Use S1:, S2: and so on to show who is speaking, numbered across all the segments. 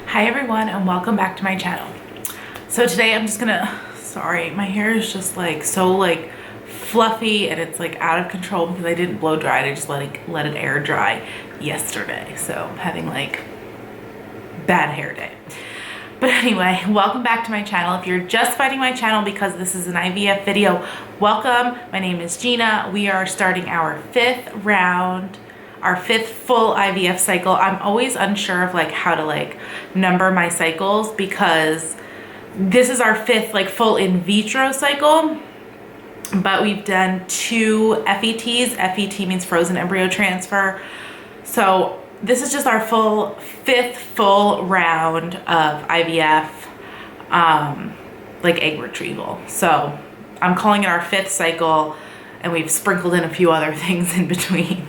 S1: Hi everyone and welcome back to my channel. So today I'm just gonna, sorry, my hair is just like so like fluffy and it's like out of control because I didn't blow dry it. I just let it air dry yesterday. So I'm having like bad hair day. But anyway, welcome back to my channel. If you're just finding my channel because this is an IVF video, welcome. My name is Jeana. We are starting our fifth full IVF cycle. I'm always unsure of like how to like number my cycles because this is our fifth like full in vitro cycle, but we've done 2 FETs. FET means frozen embryo transfer. So this is just our fifth full round of IVF, like egg retrieval. So I'm calling it our fifth cycle, and we've sprinkled in a few other things in between.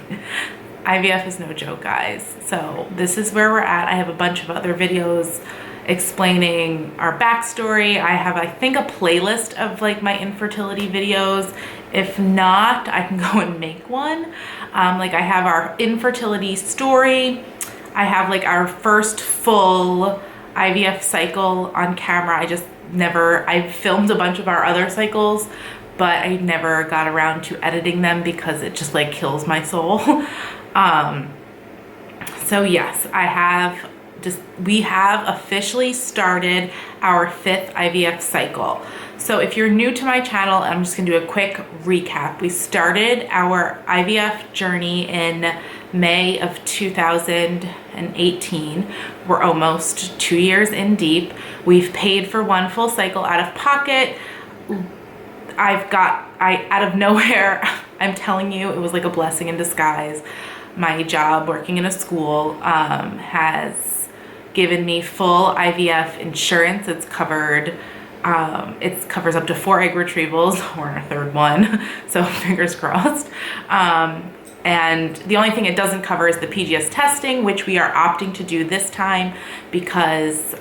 S1: IVF is no joke, guys. So this is where we're at. I have a bunch of other videos explaining our backstory. I have, I think, a playlist of like my infertility videos. If not, I can go and make one. Like I have our infertility story. I have like our first full IVF cycle on camera. I filmed a bunch of our other cycles, but I never got around to editing them because it just like kills my soul. So yes, we have officially started our 5th IVF cycle. So if you're new to my channel, I'm just gonna do a quick recap. We started our IVF journey in May of 2018. We're almost 2 years in deep. We've paid for 1 full cycle out of pocket. Out of nowhere, I'm telling you, it was like a blessing in disguise. My job working in a school has given me full IVF insurance. It's covered, it covers up to 4 egg retrievals. We're in our 3rd one, so fingers crossed. And the only thing it doesn't cover is the PGS testing, which we are opting to do this time because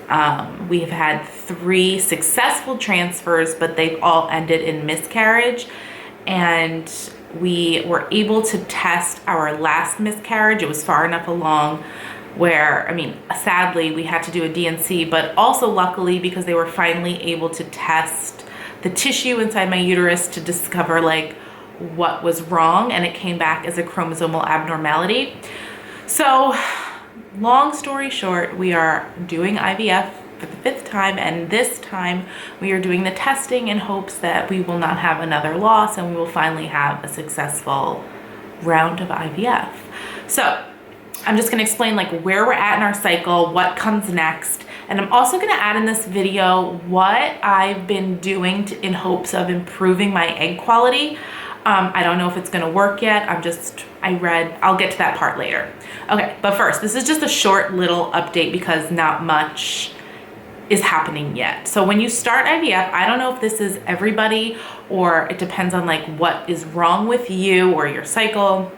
S1: we have had 3 successful transfers, but they've all ended in miscarriage. And we were able to test our last miscarriage. It was far enough along where, I mean, sadly we had to do a D&C, but also luckily because they were finally able to test the tissue inside my uterus to discover like what was wrong, and it came back as a chromosomal abnormality. So long story short, we are doing IVF for the 5th time, and this time we are doing the testing in hopes that we will not have another loss and we will finally have a successful round of IVF. So I'm just going to explain like where we're at in our cycle, what comes next, and I'm also going to add in this video what I've been doing in hopes of improving my egg quality. I don't know if it's going to work yet. I'll get to that part later. Okay, but first, this is just a short little update because not much is happening yet. So when you start IVF, I don't know if this is everybody or it depends on like what is wrong with you or your cycle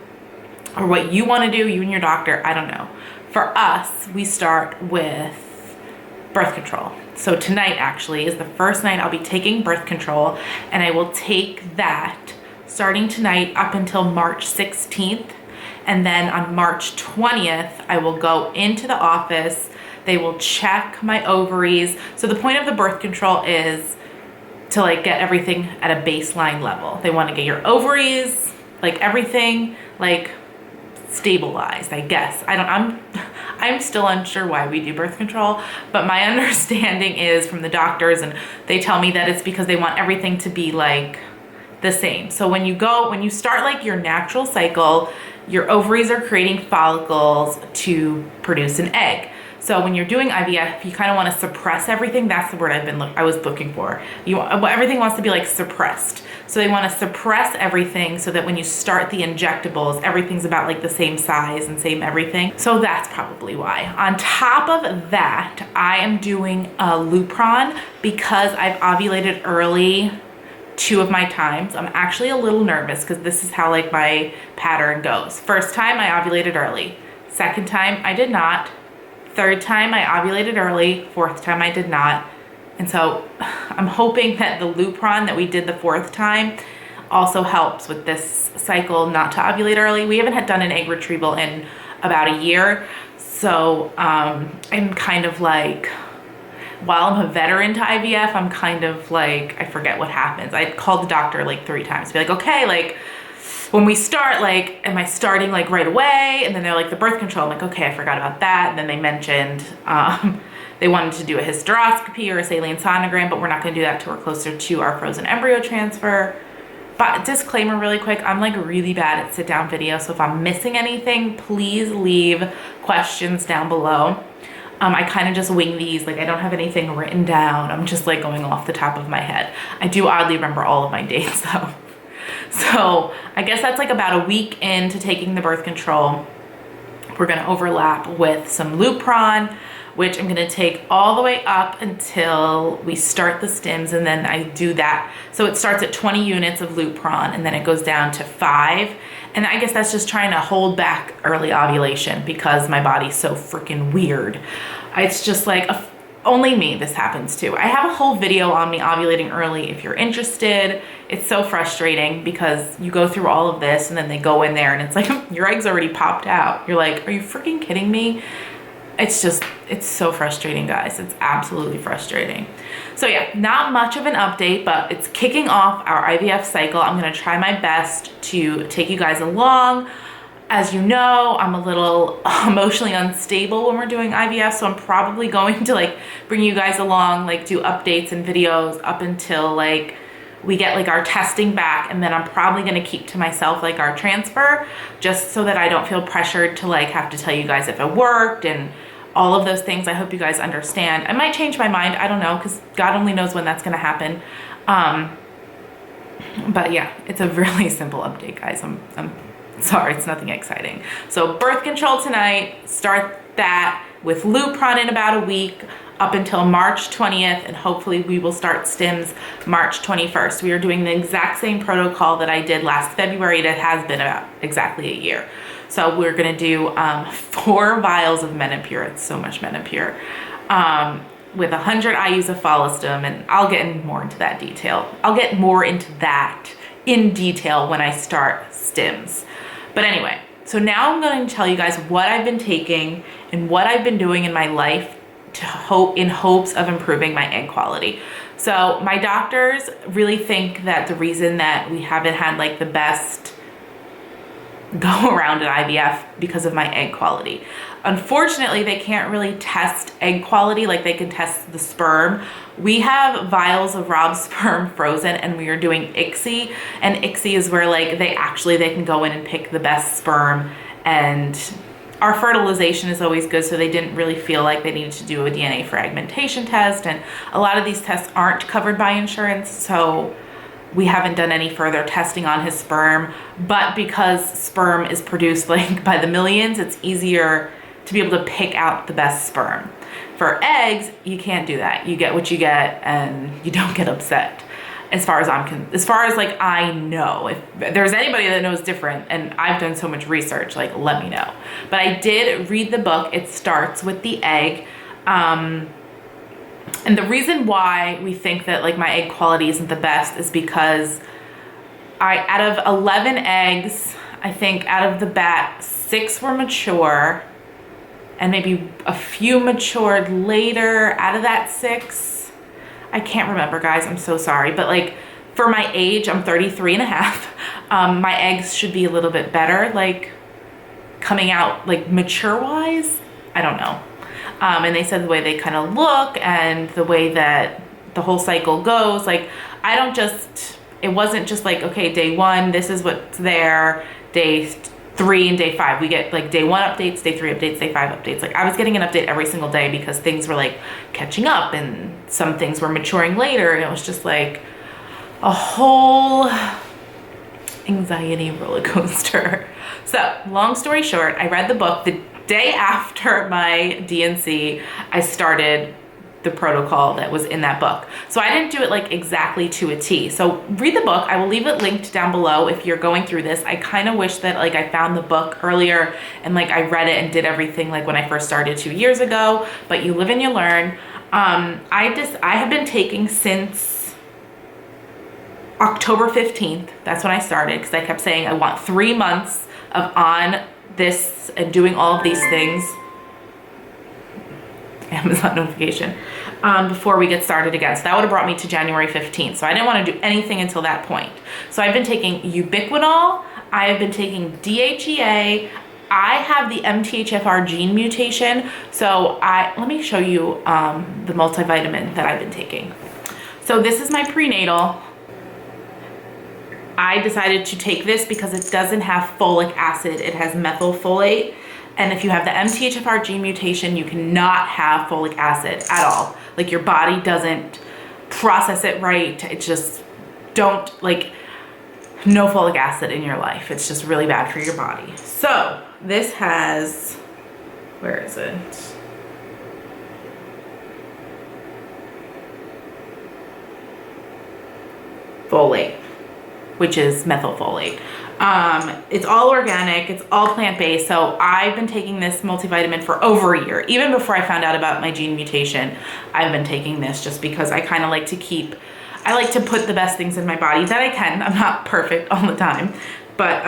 S1: or what you want to do, you and your doctor, I don't know. For us, we start with birth control. So tonight actually is the first night I'll be taking birth control, and I will take that starting tonight up until March 16th. And then on March 20th, I will go into the office. They will check my ovaries. So the point of the birth control is to like get everything at a baseline level. They want to get your ovaries, like everything, like stabilized, I guess. I'm still unsure why we do birth control, but my understanding is from the doctors, and they tell me that it's because they want everything to be like the same. So when you start like your natural cycle, your ovaries are creating follicles to produce an egg. So when you're doing IVF, you kind of want to suppress everything. That's the word I was looking for. Everything wants to be like suppressed. So they want to suppress everything so that when you start the injectables, everything's about like the same size and same everything. So that's probably why. On top of that, I am doing a Lupron because I've ovulated early 2 of my times. I'm actually a little nervous because this is how like my pattern goes. First time I ovulated early. Second time I did not. 3rd time I ovulated early. 4th time I did not. And so I'm hoping that the Lupron that we did the 4th time also helps with this cycle not to ovulate early. We haven't done an egg retrieval in about a year. So I'm kind of like, while I'm a veteran to IVF, I'm kind of like, I forget what happens. I called the doctor like 3 times to be like, okay, like when we start, like, am I starting like right away? And then they're like, the birth control. I'm like, okay, I forgot about that. And then they mentioned they wanted to do a hysteroscopy or a saline sonogram, but we're not gonna do that till we're closer to our frozen embryo transfer. But disclaimer really quick, I'm like really bad at sit down video. So if I'm missing anything, please leave questions down below. I kind of just wing these, like I don't have anything written down. I'm just like going off the top of my head. I do oddly remember all of my dates though. So I guess that's like about a week into taking the birth control. We're gonna overlap with some Lupron, which I'm gonna take all the way up until we start the stims, and then I do that. So it starts at 20 units of Lupron and then it goes down to 5. And I guess that's just trying to hold back early ovulation because my body's so freaking weird. It's just like, only me this happens to. I have a whole video on me ovulating early if you're interested. It's so frustrating because you go through all of this and then they go in there and it's like, your egg's already popped out. You're like, are you freaking kidding me? It's just, it's so frustrating, guys. It's absolutely frustrating. So yeah, not much of an update, but it's kicking off our IVF cycle. I'm gonna try my best to take you guys along. As you know, I'm a little emotionally unstable when we're doing IVF, so I'm probably going to like bring you guys along, like do updates and videos up until like we get like our testing back, and then I'm probably gonna keep to myself like our transfer, just so that I don't feel pressured to like have to tell you guys if it worked and all of those things. I hope you guys understand. I might change my mind, I don't know, because God only knows when that's gonna happen. But yeah, it's a really simple update, guys. I'm sorry, it's nothing exciting. So birth control tonight, start that with Lupron in about a week up until March 20th, and hopefully we will start stims March 21st. We are doing the exact same protocol that I did last February. That has been about exactly a year. So we're gonna do 4 vials of Menopur. It's so much Menopur. With 100 IUs of Follistim, and I'll get more into that detail. I'll get more into that in detail when I start stims. But anyway, so now I'm going to tell you guys what I've been taking and what I've been doing in my life in hopes of improving my egg quality. So my doctors really think that the reason that we haven't had like the best go around at IVF because of my egg quality. Unfortunately, they can't really test egg quality like they can test the sperm. We have vials of raw sperm frozen, and we are doing ICSI, and ICSI is where like they can go in and pick the best sperm, and our fertilization is always good, so they didn't really feel like they needed to do a DNA fragmentation test, and a lot of these tests aren't covered by insurance, so we haven't done any further testing on his sperm. But because sperm is produced like by the millions, it's easier to be able to pick out the best sperm. For eggs, you can't do that. You get what you get and you don't get upset. As far as like I know, if there's anybody that knows different, and I've done so much research, like let me know. But I did read the book. It starts with the egg. And the reason why we think that like my egg quality isn't the best is because out of 11 eggs, I think out of the bat, 6 were mature and maybe a few matured later out of that 6. I can't remember, guys, I'm so sorry. But like for my age, I'm 33 and a half. My eggs should be a little bit better, like coming out like mature wise. I don't know. And they said the way they kind of look and the way that the whole cycle goes, like it wasn't just like, okay, day 1, this is what's there, day 3 and day 5. We get like day 1 updates, day 3 updates, day 5 updates. Like I was getting an update every single day because things were like catching up and some things were maturing later. And it was just like a whole anxiety roller coaster. So long story short, I read the book. The day after my DNC, I started the protocol that was in that book. So I didn't do it like exactly to a T. So read the book. I will leave it linked down below if you're going through this. I kind of wish that like I found the book earlier and like I read it and did everything like when I first started 2 years ago, but you live and you learn. I have been taking since October 15th. That's when I started, because I kept saying I want 3 months of on this and doing all of these things. Amazon notification before we get started again. So that would have brought me to January 15th. So I didn't want to do anything until that point. So I've been taking ubiquinol. I have been taking DHEA. I have the MTHFR gene mutation. So let me show you the multivitamin that I've been taking. So this is my prenatal. I decided to take this because it doesn't have folic acid. It has methylfolate. And if you have the MTHFR gene mutation, you cannot have folic acid at all. Like your body doesn't process it right. It just no folic acid in your life. It's just really bad for your body. So this has, where is it? Folate, which is methylfolate. It's all organic, it's all plant-based. So I've been taking this multivitamin for over a year. Even before I found out about my gene mutation, I've been taking this just because I kind of like to I like to put the best things in my body that I can. I'm not perfect all the time, but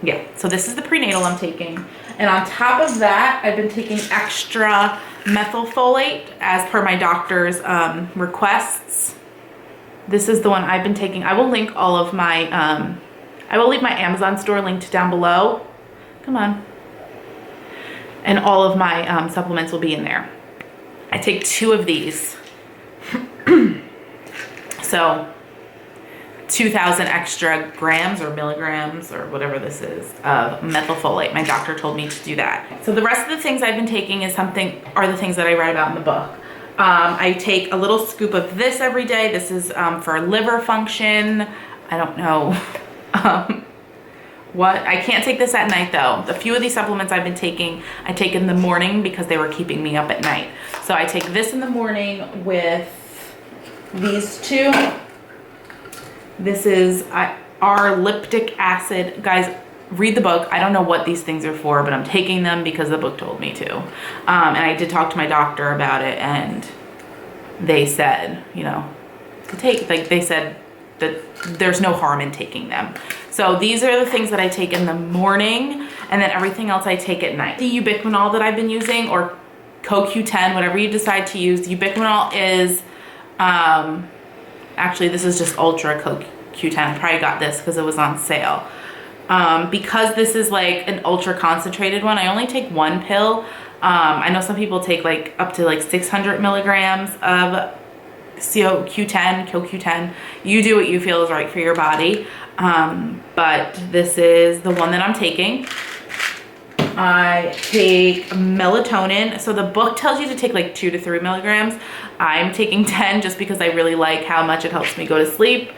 S1: yeah. So this is the prenatal I'm taking. And on top of that, I've been taking extra methylfolate as per my doctor's requests. This is the one I've been taking. I will link all of my, I will leave my Amazon store linked down below. Come on. And all of my supplements will be in there. I take 2 of these. So 2,000 extra grams or milligrams or whatever this is of methylfolate. My doctor told me to do that. So the rest of the things I've been taking are the things that I write about in the book. I take a little scoop of this every day. This is for liver function. I don't know what. I can't take this at night though. A few of these supplements I've been taking, I take in the morning because they were keeping me up at night. So I take this in the morning with these 2. This is our liptic acid. Guys, read the book. I don't know what these things are for, but I'm taking them because the book told me to. And I did talk to my doctor about it, and they said, to take, they said that there's no harm in taking them. So these are the things that I take in the morning, and then everything else I take at night. The ubiquinol that I've been using, or CoQ10, whatever you decide to use. Ubiquinol is, actually this is just Ultra CoQ10. I probably got this because it was on sale. Because this is like an ultra concentrated one, I only take 1 pill. I know some people take up to 600 milligrams of CoQ10. You do what you feel is right for your body. But this is the one that I'm taking. I take melatonin. So the book tells you to take 2 to 3 milligrams. I'm taking 10 just because I really like how much it helps me go to sleep.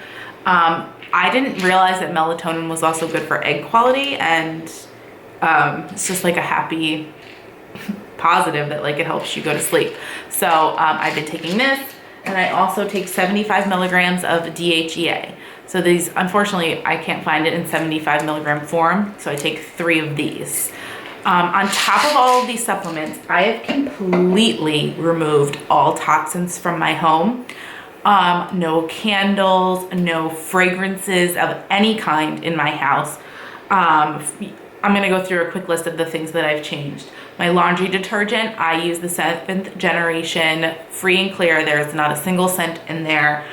S1: I didn't realize that melatonin was also good for egg quality, and it's just a happy positive that it helps you go to sleep. So I've been taking this, and I also take 75 milligrams of DHEA. So these, unfortunately, I can't find it in 75 milligram form, so I take 3 of these. On top of all of these supplements, I have completely removed all toxins from my home. No candles, no fragrances of any kind in my house. I'm gonna go through a quick list of the things that I've changed. My laundry detergent, I use the 7th generation free and clear. There's not a single scent in there.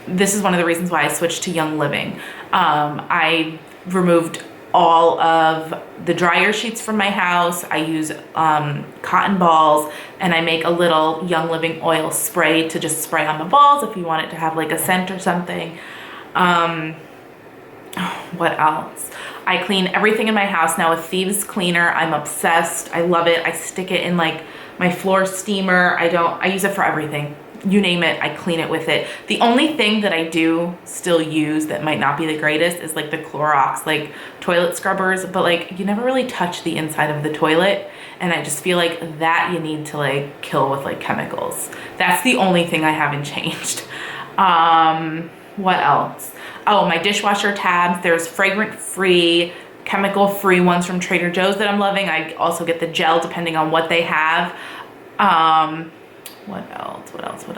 S1: This is one of the reasons why I switched to Young Living. I removed all of the dryer sheets from my house. I use cotton balls, and I make a little Young Living oil spray to just spray on the balls if you want it to have a scent or something. What else? I clean everything in my house now with Thieves Cleaner. I'm obsessed. I love it. I stick it in my floor steamer. I use it for everything. You name it, I clean it with it. The only thing that I do still use that might not be the greatest is the Clorox, toilet scrubbers, but you never really touch the inside of the toilet. And I just feel that you need to kill with chemicals. That's the only thing I haven't changed. What else? Oh, my dishwasher tabs. There's fragrant-free, chemical-free ones from Trader Joe's that I'm loving. I also get the gel depending on what they have. What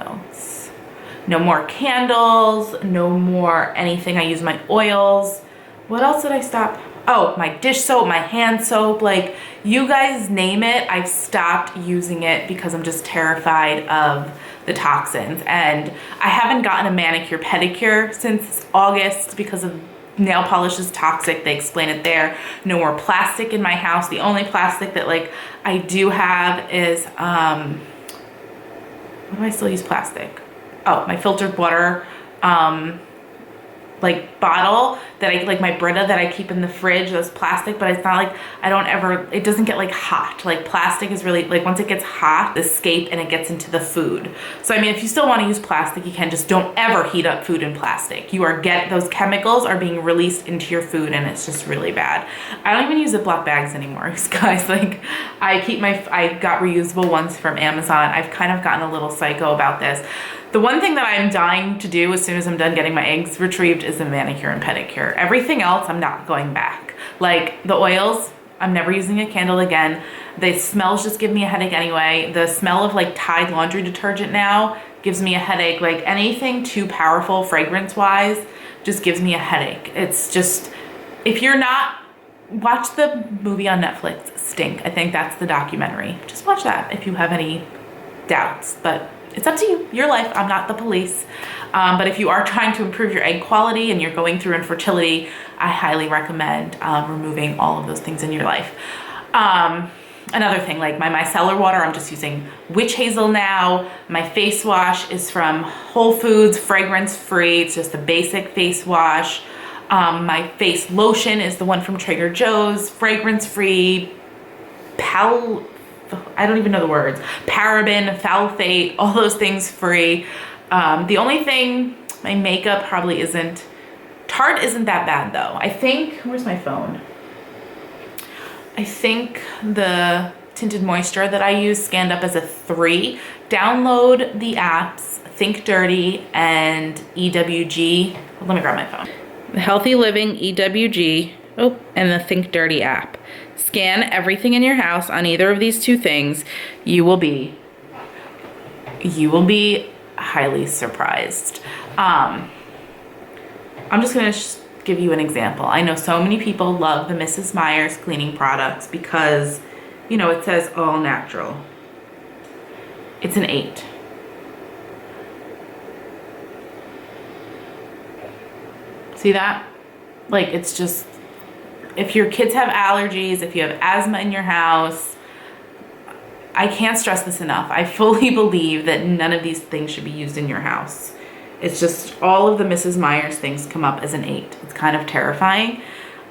S1: else? No more candles, no more anything. I use my oils. What else did I stop? Oh, my dish soap, my hand soap, like you guys name it, I've stopped using it because I'm just terrified of the toxins. And I haven't gotten a manicure pedicure since August because of nail polish is toxic. They explain it there. No more plastic in my house. The only plastic that like I do have is, why do I still use plastic? Oh, my filtered water, like bottle that I like, my Brita that I keep in the fridge, that's plastic, but it's not like, I don't ever, it doesn't get like hot. Like plastic is really like, once it gets hot, escape and it gets into the food. So I mean, if you still want to use plastic, you can, just don't ever heat up food in plastic. Those chemicals are being released into your food and it's just really bad. I don't even use Ziploc bags anymore, guys. Like I got reusable ones from Amazon. I've kind of gotten a little psycho about this. The one thing that I'm dying to do as soon as I'm done getting my eggs retrieved is a manicure and pedicure. Everything else, I'm not going back. Like the oils, I'm never using a candle again. The smells just give me a headache anyway. The smell of like Tide laundry detergent now gives me a headache. Like anything too powerful fragrance-wise just gives me a headache. It's just, if you're not, watch the movie on Netflix, Stink. I think that's the documentary. Just watch that if you have any doubts, but it's up to you, your life. I'm not the police. But if you are trying to improve your egg quality and you're going through infertility, I highly recommend removing all of those things in your life. Another thing, like my micellar water, I'm just using witch hazel now. My face wash is from Whole Foods, fragrance free. It's just a basic face wash. My face lotion is the one from Trader Joe's, fragrance free, I don't even know the words, paraben, phthalate, all those things free. The only thing, my makeup probably isn't, Tarte isn't that bad though. I think, where's my phone? I think the tinted moisture that I use scanned up as a 3. Download the apps, Think Dirty and EWG. Let me grab my phone. The Healthy Living, EWG, and the Think Dirty app. Scan everything in your house on either of these two things. You will be highly surprised. I'm just gonna give you an example. I know so many people love the Mrs. Meyer's cleaning products because, you know, it says all natural. It's an 8. See that? Like, it's just, if your kids have allergies, if you have asthma in your house, I can't stress this enough. I fully believe that none of these things should be used in your house. It's just all of the Mrs. Meyer's things come up as an 8. It's kind of terrifying.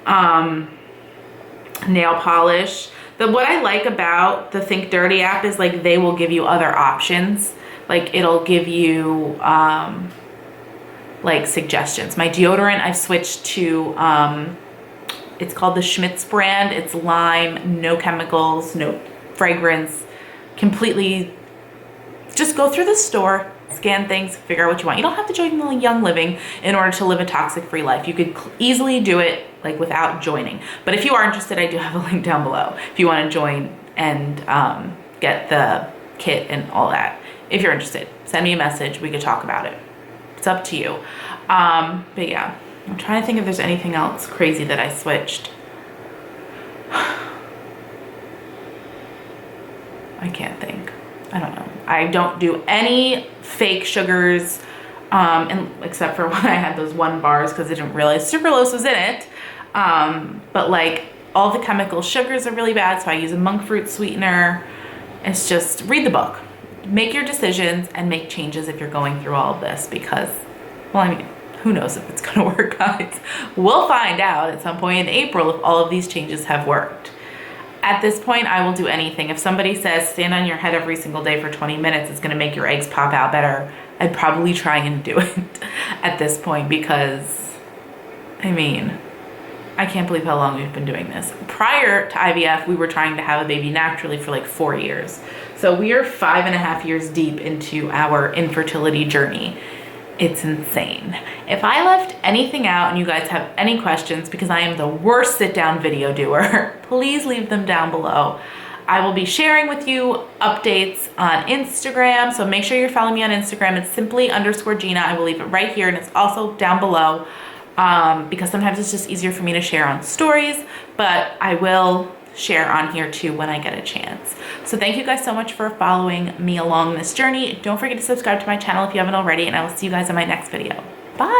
S1: Nail polish. What I like about the Think Dirty app is like they will give you other options. Like it'll give you like suggestions. My deodorant, I've switched to it's called the Schmitz brand. It's lime, no chemicals, no fragrance, completely, just go through the store, scan things, figure out what you want. You don't have to join Young Living in order to live a toxic-free life. You could easily do it like without joining. But if you are interested, I do have a link down below if you want to join and get the kit and all that. If you're interested, send me a message. We could talk about it. It's up to you. But yeah. I'm trying to think if there's anything else crazy that I switched. I can't think. I don't know. I don't do any fake sugars, except for when I had those 1 bars because I didn't realize sucralose was in it. But like all the chemical sugars are really bad, so I use a monk fruit sweetener. It's just, read the book. Make your decisions and make changes if you're going through all of this because, well, I mean, who knows if it's gonna work, guys. We'll find out at some point in April if all of these changes have worked. At this point, I will do anything. If somebody says stand on your head every single day for 20 minutes, it's gonna make your eggs pop out better, I'd probably try and do it at this point because, I mean, I can't believe how long we've been doing this. Prior to IVF, we were trying to have a baby naturally for like 4 years. So we are 5.5 years deep into our infertility journey. It's insane. If I left anything out and you guys have any questions, because I am the worst sit-down video doer, please leave them down below. I will be sharing with you updates on Instagram, so make sure you're following me on Instagram. It's simply _Jeana. I will leave it right here, and it's also down below. because sometimes it's just easier for me to share on stories, but I will share on here too when I get a chance. So thank you guys so much for following me along this journey. Don't forget to subscribe to my channel if you haven't already, and I will see you guys in my next video. Bye.